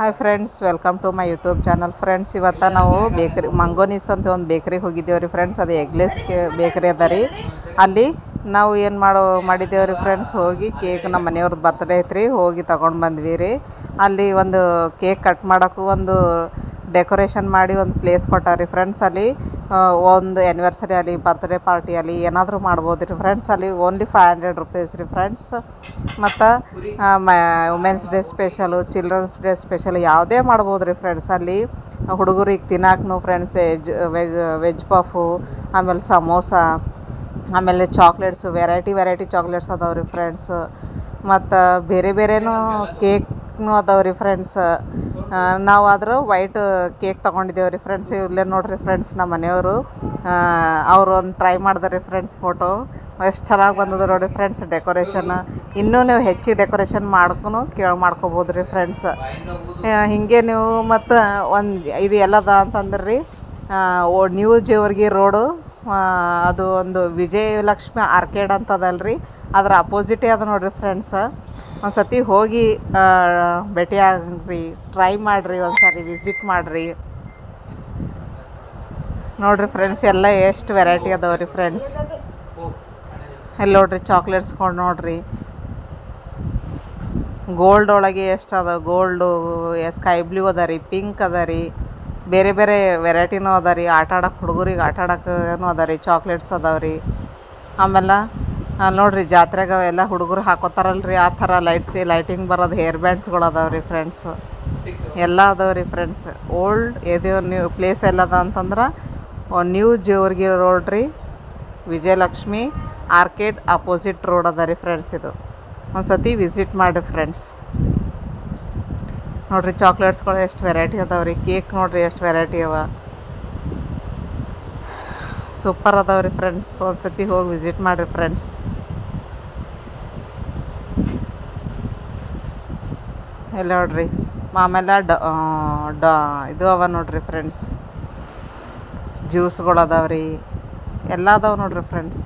Hi friends, welcome to my youtube channel. Friends, ಇವತ್ತು ನಾವು ಬೇಕ್ರಿ ಮಂಗೋನೀಸ್ ಅಂತ ಒಂದು ಬೇಕ್ರಿಗೆ ಹೋಗಿದ್ದೇವೆ ರೀ ಫ್ರೆಂಡ್ಸ್. ಅದು ಎಗ್ಲೆಸ್ ಬೇಕ್ರಿ ಅದ ರೀ. ಅಲ್ಲಿ ನಾವು ಏನು ಮಾಡಿದ್ದೇವೆ ರೀ ಫ್ರೆಂಡ್ಸ್, ಹೋಗಿ ಕೇಕ್ ನಮ್ಮ ಮನೆಯವ್ರದ್ದು ಬರ್ತ್ಡೇ ಐತ್ರಿ, ಹೋಗಿ ತೊಗೊಂಡು ಬಂದ್ವಿ ರೀ. ಅಲ್ಲಿ ಒಂದು ಕೇಕ್ ಕಟ್ ಮಾಡೋಕ್ಕೂ ಒಂದು ಡೆಕೋರೇಷನ್ ಮಾಡಿ ಒಂದು ಪ್ಲೇಸ್ ಕೊಟ್ಟಾರೆ ಫ್ರೆಂಡ್ಸ್. ಅಲ್ಲಿ ಒಂದು ಆ್ಯನಿವರ್ಸರಿ ಅಲ್ಲಿ ಬರ್ತ್ಡೇ ಪಾರ್ಟಿ ಅಲ್ಲಿ ಏನಾದರೂ ಮಾಡ್ಬೋದು ರೀ ಫ್ರೆಂಡ್ಸ್. ಅಲ್ಲಿ ಓನ್ಲಿ 500 ರೂಪೀಸ್ ರೀ ಫ್ರೆಂಡ್ಸ್. ಮತ್ತು women's day special, children's day special ಯಾವುದೇ ಮಾಡ್ಬೋದು ರೀ ಫ್ರೆಂಡ್ಸ್. ಅಲ್ಲಿ ಹುಡುಗರಿಗೆ ತಿನ್ನಕ್ಕೂ ಫ್ರೆಂಡ್ಸ್ ವೆಜ್ ಪಫು, ಆಮೇಲೆ ಸಮೋಸ, ಆಮೇಲೆ ಚಾಕ್ಲೇಟ್ಸು ವೆರೈಟಿ ಚಾಕ್ಲೇಟ್ಸ್ ಅದಾವೆ ರೀ ಫ್ರೆಂಡ್ಸ್. ಮತ್ತು ಬೇರೆ ಬೇರೆನೂ ಕೇಕ್ನೂ ಅದಾವೆ ರೀ ಫ್ರೆಂಡ್ಸ್. ನಾವು ಆದ್ರೆ ವೈಟ್ ಕೇಕ್ ತೊಗೊಂಡಿದ್ದೇವೆ ರೀ ಫ್ರೆಂಡ್ಸ್. ಇಲ್ಲೇ ನೋಡಿರಿ ಫ್ರೆಂಡ್ಸ್, ನಮ್ಮ ಮನೆಯವರು ಅವರು ಒಂದು ಟ್ರೈ ಮಾಡಿದಾರೆ ರೀ ಫ್ರೆಂಡ್ಸ್. ಫೋಟೋ ಎಷ್ಟು ಚೆನ್ನಾಗಿ ಬಂದದ ನೋಡಿ ಫ್ರೆಂಡ್ಸ್ ಡೆಕೋರೇಷನ್. ಇನ್ನೂ ನೀವು ಹೆಚ್ಚಿಗೆ ಡೆಕೋರೇಷನ್ ಮಾಡ್ಕೋಬೋದು ರೀ ಫ್ರೆಂಡ್ಸ್. ಹೀಗೆ ನೀವು ಮತ್ತು ಇದು ಎಲ್ಲದ ಅಂತಂದ್ರೆ ರೀ, ನ್ಯೂ ಜೇವರ್ಗಿ ರೋಡು, ಅದು ಒಂದು ವಿಜಯಲಕ್ಷ್ಮಿ ಆರ್ಕೇಡ್ ಅಂತದಲ್ರಿ, ಅದ್ರ ಅಪೋಸಿಟೇ ಅದ ನೋಡಿರಿ ಫ್ರೆಂಡ್ಸ್. ಒಂದು ಸತಿ ಹೋಗಿ ಭೇಟಿ ಆಗ್ರಿ, ಟ್ರೈ ಮಾಡಿರಿ, ಒಂದು ಸಾರಿ ವಿಸಿಟ್ ಮಾಡಿರಿ. ನೋಡಿರಿ ಫ್ರೆಂಡ್ಸ್, ಎಲ್ಲ ಎಷ್ಟು ವೆರೈಟಿ ಅದಾವೆ ರೀ ಫ್ರೆಂಡ್ಸ್. ಇಲ್ಲಿ ನೋಡಿರಿ ಚಾಕ್ಲೇಟ್ಸ್ಕೊಂಡು ನೋಡಿರಿ, ಗೋಲ್ಡ್ ಒಳಗೆ ಎಷ್ಟು ಅದ, ಗೋಲ್ಡು ಸ್ಕೈ ಬ್ಲೂ ಅದ ರೀ, ಪಿಂಕ್ ಅದ ರೀ, ಬೇರೆ ಬೇರೆ ವೆರೈಟಿನೂ ಅದ ರೀ. ಹುಡುಗರಿಗೆ ಆಟ ಆಡೋಕ್ಕೂ ಅದ ರೀ, ಚಾಕ್ಲೇಟ್ಸ್ ಅದಾವೆ ರೀ. ಆಮೇಲೆ ನೋಡಿರಿ ಜಾತ್ರೆಗೆ ಎಲ್ಲ ಹುಡುಗರು ಹಾಕೋತಾರಲ್ರಿ, ಆ ಥರ ಲೈಟಿಂಗ್ ಬರೋದು ಹೇರ್ ಬ್ಯಾಂಡ್ಸ್ಗಳು ಅದಾವೆ ರೀ ಫ್ರೆಂಡ್ಸ್. ಎಲ್ಲ ಅದಾವೆ ರೀ ಫ್ರೆಂಡ್ಸ್. ಇದು ನ್ಯೂ ಪ್ಲೇಸ್ ಎಲ್ಲದ ಅಂತಂದ್ರೆ ನ್ಯೂ ಜೇವರ್ಗಿ ರೋಡ್ ರೀ, ವಿಜಯಲಕ್ಷ್ಮಿ ಆರ್ಕೇಡ್ ಅಪೋಸಿಟ್ ರೋಡ್ ಅದ ರೀ ಫ್ರೆಂಡ್ಸ್. ಇದು ಒಂದು ಸತಿ ವಿಸಿಟ್ ಮಾಡಿರಿ ಫ್ರೆಂಡ್ಸ್. ನೋಡಿರಿ ಚಾಕ್ಲೇಟ್ಸ್ಗಳು ಎಷ್ಟು ವೆರೈಟಿ ಅದಾವೆ ರೀ. ಕೇಕ್ ನೋಡಿರಿ ಎಷ್ಟು ವೆರೈಟಿ ಅವ, ಸೂಪರ್ ಅದಾವೆ ರೀ ಫ್ರೆಂಡ್ಸ್. ಒಂದು ಸತಿ ಹೋಗಿ ವಿಸಿಟ್ ಮಾಡಿರಿ ಫ್ರೆಂಡ್ಸ್. ಎಲ್ಲ ನೋಡಿರಿ. ಆಮೇಲೆ ಇದು ಅವ ನೋಡಿರಿ ಫ್ರೆಂಡ್ಸ್, ಜ್ಯೂಸ್ಗಳು ಅದಾವೆ ರೀ, ಎಲ್ಲ ಅದಾವೆ ನೋಡಿರಿ ಫ್ರೆಂಡ್ಸ್.